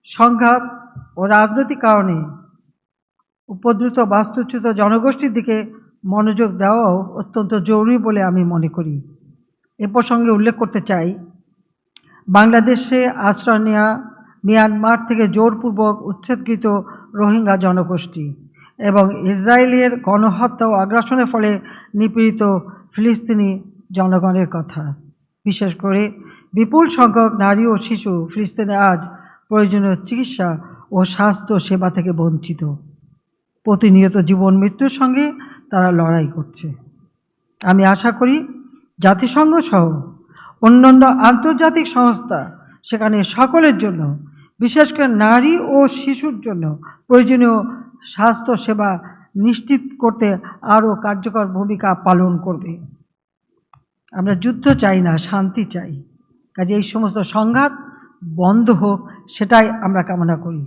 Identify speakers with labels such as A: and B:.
A: সংঘাত ও রাজনৈতিক কারণে উপদ্রুত বাস্তুচ্যুত জনগোষ্ঠীর দিকে মনোযোগ দেওয়াও অত্যন্ত জরুরি বলে আমি মনে করি। এ প্রসঙ্গে উল্লেখ করতে চাই, বাংলাদেশে আশ্রয় নেওয়া মিয়ানমার থেকে জোরপূর্বক উচ্ছেদকৃত রোহিঙ্গা জনগোষ্ঠী এবং ইসরায়েলের গণহত্যা ও আগ্রাসনের ফলে নিপীড়িত ফিলিস্তিনি জনগণের কথা। বিশেষ করে বিপুল সংখ্যক নারী ও শিশু ফিলিস্তিনে আজ প্রয়োজনীয় চিকিৎসা ও স্বাস্থ্য সেবা থেকে বঞ্চিত। প্রতিনিয়ত জীবন মৃত্যুর সঙ্গে তারা লড়াই করছে। আমি আশা করি জাতিসংঘ সহ অন্যান্য আন্তর্জাতিক সংস্থা সেখানে সকলের জন্য, বিশেষ করে নারী ও শিশুর জন্য প্রয়োজনীয় স্বাস্থ্য সেবা নিশ্চিত করতে আরও কার্যকর ভূমিকা পালন করবে। আমরা যুদ্ধ চাই না, শান্তি চাই। কাজে এই সমস্ত সংঘাত বন্ধ হোক, সেটাই আমরা কামনা করি।